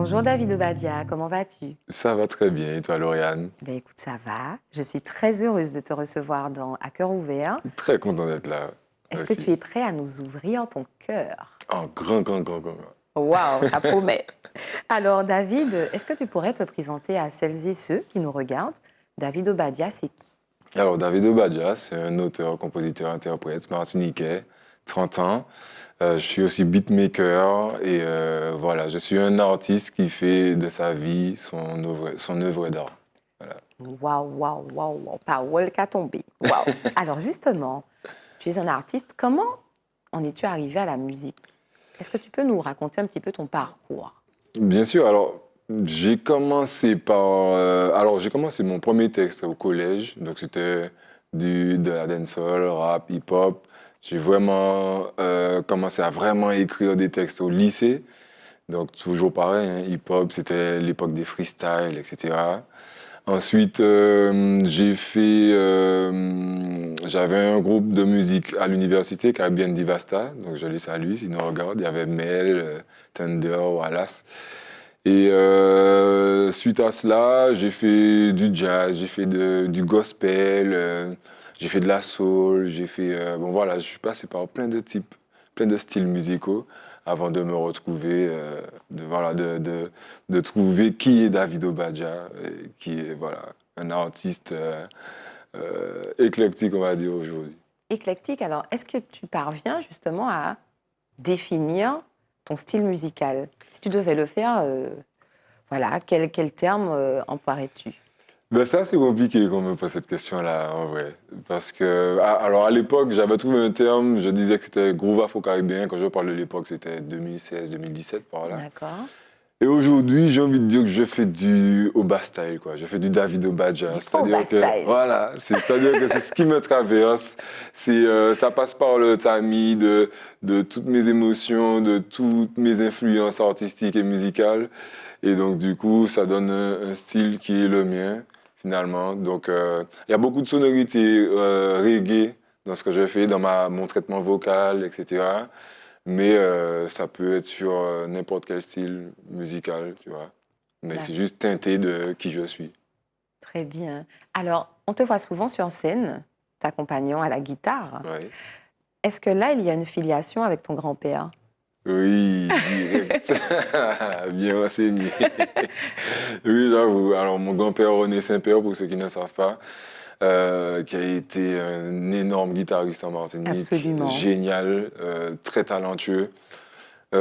Bonjour David Obadia, comment vas-tu? Ça va très bien, et toi, Lauriane? Ben écoute, ça va. Je suis très heureuse de te recevoir dans À cœur ouvert. Très content d'être là Est-ce que aussi. tu es prêt à nous ouvrir ton cœur? Oh, grand, grand, grand, grand, grand. Waouh, ça promet. Alors David, est-ce que tu pourrais te présenter à celles et ceux qui nous regardent? David Obadia, c'est qui? Alors, David Obadja, c'est un auteur, compositeur, interprète martiniquais, 30 ans. Je suis aussi beatmaker et voilà, je suis un artiste qui fait de sa vie son œuvre d'art. Voilà. Waouh, waouh, waouh, waouh, parole qu'a tombé. Waouh. Alors justement, tu es un artiste. Comment en es-tu arrivé à la musique? Est-ce que tu peux nous raconter un petit peu ton parcours? Bien sûr, alors j'ai commencé mon premier texte au collège, donc c'était de la dancehall, rap, hip-hop. J'ai vraiment commencé à vraiment écrire des textes au lycée, donc toujours pareil, hein, hip-hop, c'était l'époque des freestyles, etc. Ensuite, j'avais un groupe de musique à l'université, Caribbean Divasta, donc je les salue s'ils nous regardent. Il y avait Mel, Thunder, Wallace. Et suite à cela, j'ai fait du jazz, du gospel, j'ai fait de la soul, bon voilà, je suis passé par plein de types, plein de styles musicaux avant de me retrouver, de trouver qui est David Obadja, qui est voilà, un artiste éclectique, on va dire aujourd'hui. Éclectique, alors est-ce que tu parviens justement à définir ton style musical? Si tu devais le faire, voilà, quel terme emploierais-tu? Ben ça, c'est compliqué qu'on me pose cette question-là, en vrai. Parce que, alors à l'époque, j'avais trouvé un terme, je disais que c'était groove afro-caribéen. Quand je parle de l'époque, c'était 2016-2017, par là. D'accord. Et aujourd'hui, j'ai envie de dire que je fais du Oba style, quoi. Je fais du David Obadja. Du Oba C'est-à-dire que, style. voilà, c'est-à-dire que c'est ce qui me traverse. Ça passe par le tamis de toutes mes émotions, de toutes mes influences artistiques et musicales. Et donc, du coup, ça donne un style qui est le mien, finalement. Donc, il y a beaucoup de sonorités reggae dans ce que je fais, dans mon traitement vocal, etc. Mais ça peut être sur n'importe quel style musical, tu vois. Mais c'est D'accord. juste teinté de qui je suis. Très bien. Alors, on te voit souvent sur scène, t'accompagnant à la guitare. Ouais. Est-ce que là, il y a une filiation avec ton grand-père? Oui, direct. Bien renseigné. Oui, j'avoue. Alors, mon grand-père René Saint-Père, pour ceux qui ne savent pas, qui a été un énorme guitariste en Martinique, Absolument. génial, très talentueux. Oui,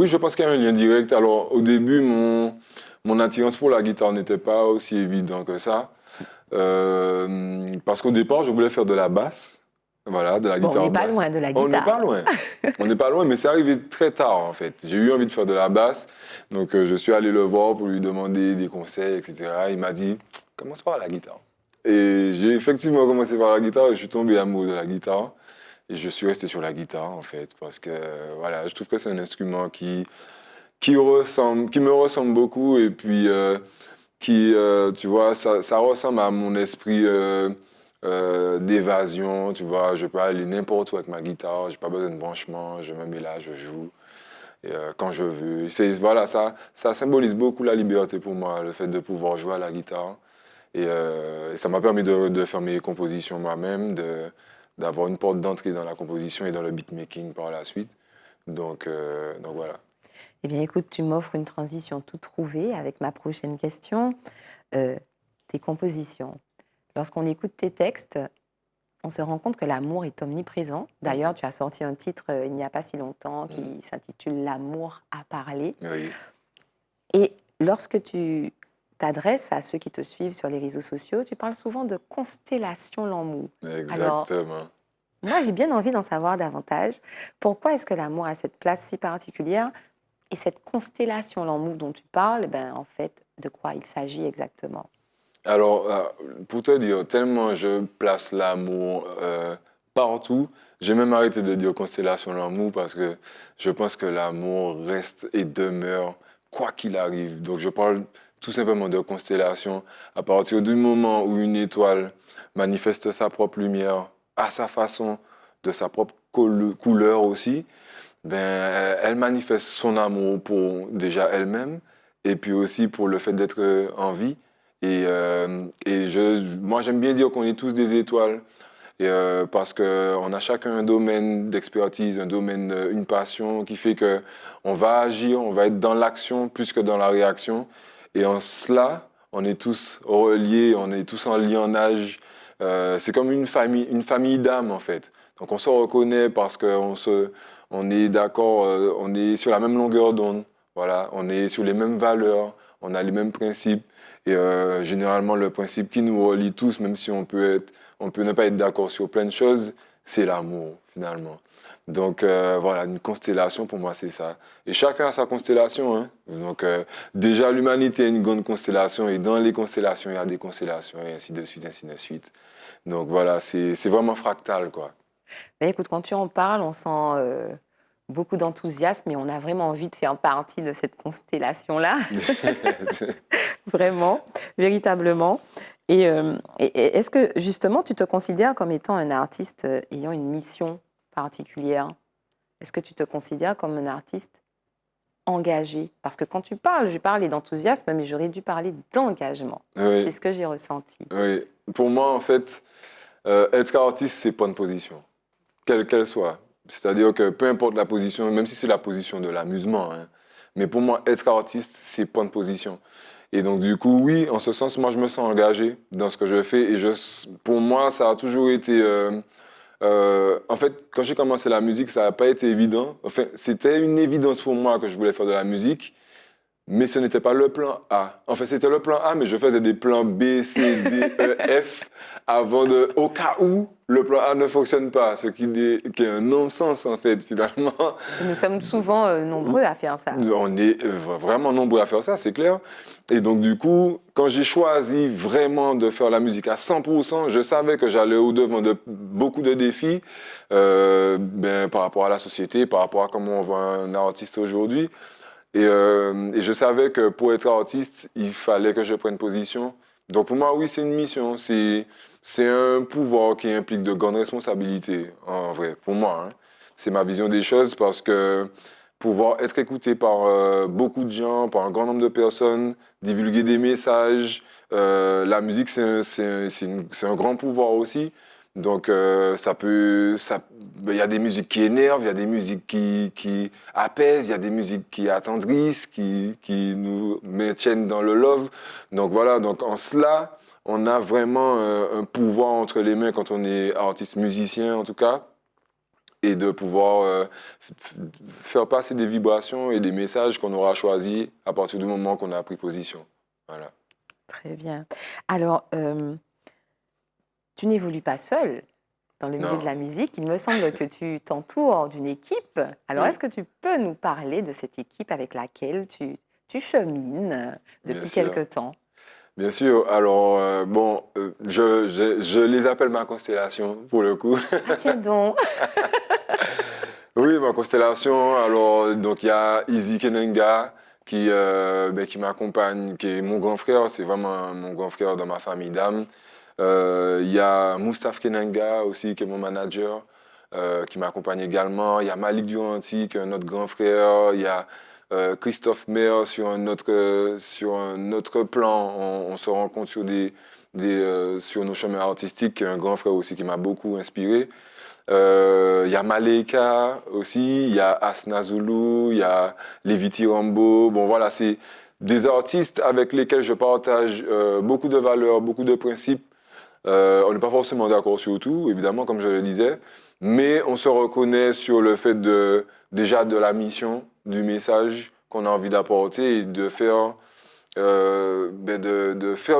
je pense qu'il y a un lien direct. Alors, au début, mon attirance pour la guitare n'était pas aussi évident que ça. Parce qu'au départ, je voulais faire de la basse, voilà, de la Bon, on n'est guitare pas basse. loin de la On n'est pas guitare. loin. On n'est pas loin, mais c'est arrivé très tard, en fait. J'ai eu envie de faire de la basse, donc je suis allé le voir pour lui demander des conseils, etc. Il m'a dit, commence par la guitare. Et j'ai effectivement commencé par la guitare et je suis tombé amoureux de la guitare. Et je suis resté sur la guitare, en fait, parce que voilà, je trouve que c'est un instrument qui me ressemble beaucoup et puis tu vois, ça ressemble à mon esprit d'évasion, tu vois. Je peux aller n'importe où avec ma guitare, j'ai pas besoin de branchement, je me mets là, je joue et, quand je veux. Voilà, ça symbolise beaucoup la liberté pour moi, le fait de pouvoir jouer à la guitare. Et ça m'a permis de faire mes compositions moi-même, d'avoir une porte d'entrée dans la composition et dans le beatmaking par la suite. Donc voilà. Eh bien, écoute, tu m'offres une transition toute trouvée avec ma prochaine question. Euh, Tes compositions. Lorsqu'on écoute tes textes, on se rend compte que l'amour est omniprésent. D'ailleurs, Mhm. tu as sorti un titre il n'y a pas si longtemps Mhm. qui s'intitule L'amour à parler. Oui, Et lorsque tu t'adresses à ceux qui te suivent sur les réseaux sociaux, tu parles souvent de constellation l'amour. Alors, exactement. moi, j'ai bien envie d'en savoir davantage. Pourquoi est-ce que l'amour a cette place si particulière et cette constellation l'amour dont tu parles, ben, en fait, de quoi il s'agit exactement? Alors, pour te dire, tellement je place l'amour partout, j'ai même arrêté de dire constellation l'amour parce que je pense que l'amour reste et demeure quoi qu'il arrive. Donc, je parle tout simplement de constellation à partir du moment où une étoile manifeste sa propre lumière à sa façon, de sa propre couleur aussi. ben, elle manifeste son amour pour déjà elle-même et puis aussi pour le fait d'être en vie. Moi, j'aime bien dire qu'on est tous des étoiles parce qu'on a chacun un domaine d'expertise, un domaine, une passion qui fait que on va agir, on va être dans l'action plus que dans la réaction. Et en cela, on est tous reliés, on est tous en lionnage. C'est comme une famille d'âmes en fait. Donc on se reconnaît parce on est d'accord, on est sur la même longueur d'onde. Voilà, on est sur les mêmes valeurs, on a les mêmes principes. Et généralement, le principe qui nous relie tous, même si on peut ne pas être d'accord sur plein de choses, c'est l'amour, finalement. Donc voilà, une constellation, pour moi, c'est ça. Et chacun a sa constellation. Hein. Donc déjà, l'humanité est une grande constellation, et dans les constellations, il y a des constellations, et ainsi de suite, ainsi de suite. Donc voilà, c'est vraiment fractal, quoi. Mais écoute, quand tu en parles, on sent beaucoup d'enthousiasme et on a vraiment envie de faire partie de cette constellation-là, vraiment, véritablement. Et est-ce que justement, tu te considères comme étant un artiste ayant une mission particulière? Est-ce que tu te considères comme un artiste engagé? Parce que quand tu parles, j'ai parlé d'enthousiasme, mais j'aurais dû parler d'engagement. C'est Oui, ce que j'ai ressenti. oui. Pour moi, en fait, être artiste, c'est prendre position. Quelle qu'elle soit. C'est-à-dire que peu importe la position, même si c'est la position de l'amusement, hein, mais pour moi, être artiste, c'est prendre position. Et donc, du coup, oui, en ce sens, moi, je me sens engagé dans ce que je fais. Pour moi, ça a toujours été... en fait, quand j'ai commencé la musique, ça n'a pas été évident. Enfin, c'était une évidence pour moi que je voulais faire de la musique. Mais ce n'était pas le plan A. En fait, c'était le plan A, mais je faisais des plans B, C, D, E, F au cas où le plan A ne fonctionne pas, qui est un non-sens, en fait, finalement. Et nous sommes souvent nombreux à faire ça. On est vraiment nombreux à faire ça, c'est clair. Et donc, du coup, quand j'ai choisi vraiment de faire la musique à 100%, je savais que j'allais au-devant de beaucoup de défis par rapport à la société, par rapport à comment on voit un artiste aujourd'hui. Et je savais que pour être artiste, il fallait que je prenne position. Donc pour moi, oui, c'est une mission. C'est un pouvoir qui implique de grandes responsabilités, en vrai, pour moi. Hein. C'est ma vision des choses parce que pouvoir être écouté par beaucoup de gens, par un grand nombre de personnes, divulguer des messages, la musique, c'est un grand pouvoir aussi. Donc, il y a des musiques qui énervent, il y a des musiques qui apaisent, il y a des musiques qui attendrissent, qui nous maintiennent dans le love. Donc voilà, donc en cela, on a vraiment un pouvoir entre les mains quand on est artiste musicien en tout cas, et de pouvoir faire passer des vibrations et des messages qu'on aura choisis à partir du moment qu'on a pris position. Voilà. Très bien. Alors, tu n'évolues pas seul dans le milieu de Non, la musique. Il me semble que tu t'entoures d'une équipe. Alors, oui, est-ce que tu peux nous parler de cette équipe avec laquelle tu chemines bien depuis sûr. quelque temps? Bien sûr. Alors, je les appelle ma constellation, pour le coup. Ah, tiens donc! Oui, ma constellation. Alors, donc, il y a Izzy Kenenga qui m'accompagne, qui est mon grand frère. C'est vraiment mon grand frère dans ma famille d'âme. Il y a Moustapha Kenenga aussi, qui est mon manager, qui m'accompagne également. Il y a Malik Duranti, qui est un autre grand frère. Il y a Christophe Maire sur un autre plan. On se rencontre sur nos chemins artistiques, qui est un grand frère aussi qui m'a beaucoup inspiré. Il y a Maleka aussi, il y a Asna Zulu, il y a Leviti Rambo. Bon, voilà, c'est des artistes avec lesquels je partage beaucoup de valeurs, beaucoup de principes. On n'est pas forcément d'accord sur tout, évidemment, comme je le disais, mais on se reconnaît sur le fait déjà de la mission, du message qu'on a envie d'apporter et de faire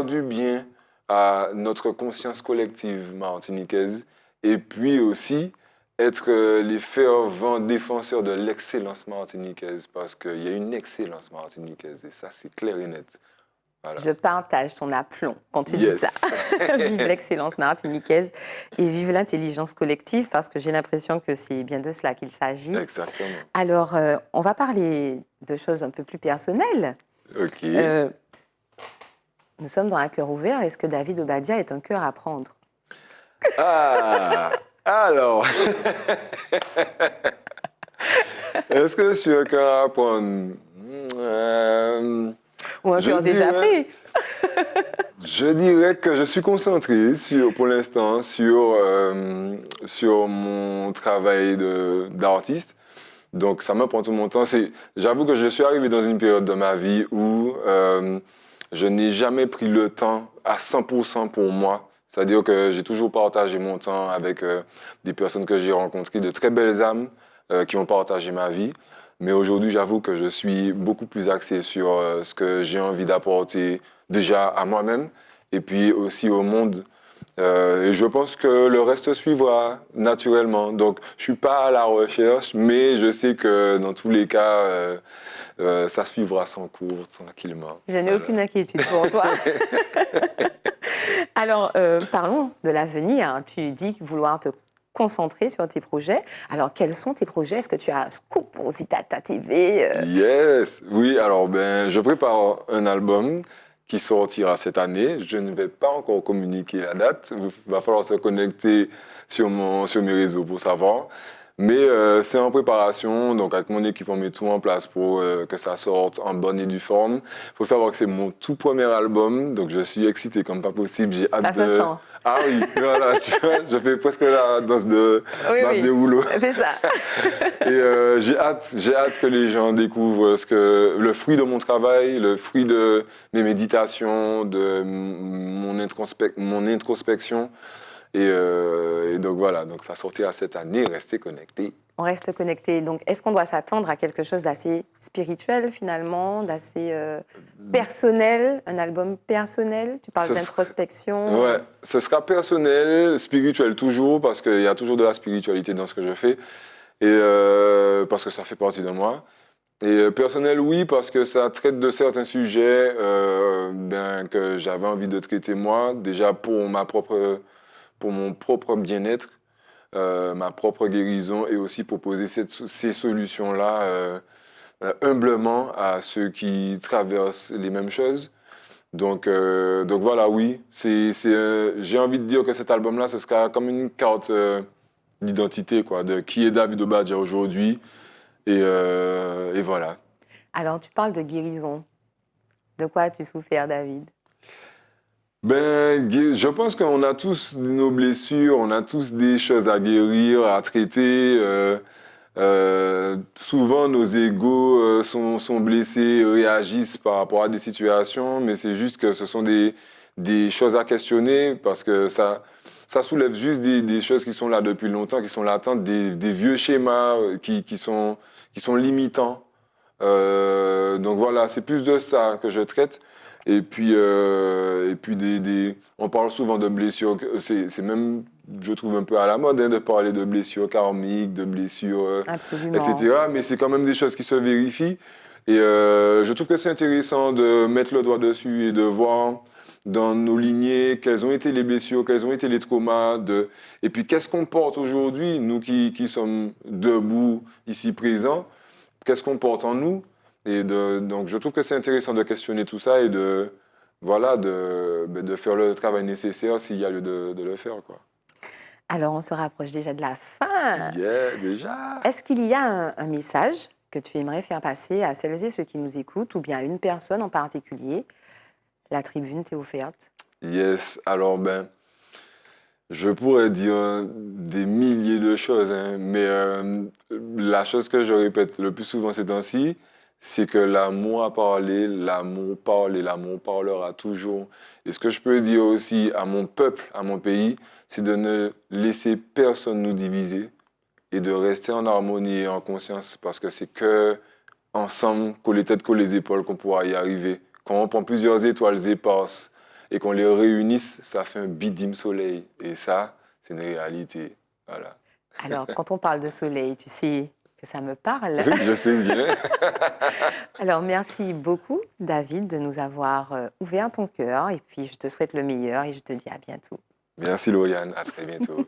du bien à notre conscience collective martiniquaise et puis aussi être les fervents défenseurs de l'excellence martiniquaise parce qu'il y a une excellence martiniquaise et ça c'est clair et net. Voilà. Je partage ton aplomb quand tu dis ça. Yes. Vive l'excellence martiniquaise et vive l'intelligence collective, parce que j'ai l'impression que c'est bien de cela qu'il s'agit. Exactement. Alors, on va parler de choses un peu plus personnelles. Ok. Nous sommes dans un cœur ouvert. Est-ce que David Obadia est un cœur à prendre? Ah, alors, Est-ce que je suis un cœur à apprendre? Ou un Je cœur déjà dirais, pris? je dirais que je suis concentré pour l'instant sur mon travail d'artiste. Donc ça me prend tout mon temps. J'avoue que je suis arrivé dans une période de ma vie où je n'ai jamais pris le temps à 100% pour moi. C'est-à-dire que j'ai toujours partagé mon temps avec des personnes que j'ai rencontrées, de très belles âmes qui ont partagé ma vie. Mais aujourd'hui, j'avoue que je suis beaucoup plus axé sur ce que j'ai envie d'apporter déjà à moi-même et puis aussi au monde. Et je pense que le reste suivra naturellement. Donc, je suis pas à la recherche, mais je sais que dans tous les cas, ça suivra son cours tranquillement. Je n'ai Voilà. aucune inquiétude pour toi. Alors, parlons de l'avenir. Tu dis vouloir te concentrer sur tes projets. Alors, quels sont tes projets? Est-ce que tu as un scoop pour Zitata TV? Yes, oui. Alors, ben, je prépare un album qui sortira cette année. Je ne vais pas encore communiquer la date. Il va falloir se connecter sur mes réseaux pour savoir. Mais c'est en préparation, donc avec mon équipe, on met tout en place pour que ça sorte en bonne et due forme. Il faut savoir que c'est mon tout premier album, donc je suis excité comme pas possible. J'ai Ça hâte se de... sent. Ah oui, voilà, tu vois, je fais presque la danse de Oui, Bave oui, Derulo. c'est ça. Et j'ai hâte que les gens découvrent le fruit de mon travail, le fruit de mes méditations, de mon introspection. Et donc voilà, donc ça sortira cette année, restez connectés. On reste connecté. Donc, est-ce qu'on doit s'attendre à quelque chose d'assez spirituel finalement, d'assez personnel, un album personnel? Tu parles Ce sera, d'introspection. ouais, ce sera personnel, spirituel toujours, parce qu'il y a toujours de la spiritualité dans ce que je fais, et parce que ça fait partie de moi. Et personnel, oui, parce que ça traite de certains sujets que j'avais envie de traiter moi, déjà pour mon propre bien-être, ma propre guérison, et aussi proposer ces solutions-là humblement à ceux qui traversent les mêmes choses. Donc voilà, oui, j'ai envie de dire que cet album-là, ce sera comme une carte d'identité, quoi, de qui est David Obadja aujourd'hui, et voilà. Alors, tu parles de guérison. De quoi as-tu souffert, David? Ben, je pense qu'on a tous nos blessures, on a tous des choses à guérir, à traiter. Souvent, nos égos sont blessés, réagissent par rapport à des situations, mais c'est juste que ce sont des choses à questionner parce que ça soulève juste des choses qui sont là depuis longtemps, qui sont latentes, des vieux schémas qui sont limitants. Donc voilà, c'est plus de ça que je traite. Et puis on parle souvent de blessures, c'est même, je trouve, un peu à la mode de parler de blessures karmiques, de blessures, Absolument. etc. Mais c'est quand même des choses qui se vérifient. Et je trouve que c'est intéressant de mettre le doigt dessus et de voir dans nos lignées quelles ont été les blessures, quels ont été les traumas, et puis qu'est-ce qu'on porte aujourd'hui, nous qui sommes debout, ici présents. Qu'est-ce qu'on porte en nous? Donc, je trouve que c'est intéressant de questionner tout ça et voilà, de faire le travail nécessaire s'il y a lieu de le faire, quoi. Alors, on se rapproche déjà de la fin. Yeah, déjà! Est-ce qu'il y a un message que tu aimerais faire passer à celles et ceux qui nous écoutent, ou bien à une personne en particulier? La tribune t'est offerte. Yes, alors ben, je pourrais dire des milliers de choses, hein, mais la chose que je répète le plus souvent ces temps-ci, c'est que l'amour a parlé, l'amour parle et l'amour parlera toujours. Et ce que je peux dire aussi à mon peuple, à mon pays, c'est de ne laisser personne nous diviser et de rester en harmonie et en conscience parce que c'est que ensemble, coller tête, coller les épaules, qu'on pourra y arriver. Quand on prend plusieurs étoiles éparses et qu'on les réunisse, ça fait un bidime soleil. Et ça, c'est une réalité. Voilà. Alors, quand on parle de soleil, tu sais que ça me parle. Oui, je sais bien. Alors, merci beaucoup, David, de nous avoir ouvert ton cœur. Et puis, je te souhaite le meilleur et je te dis à bientôt. Merci Lauriane, à très bientôt.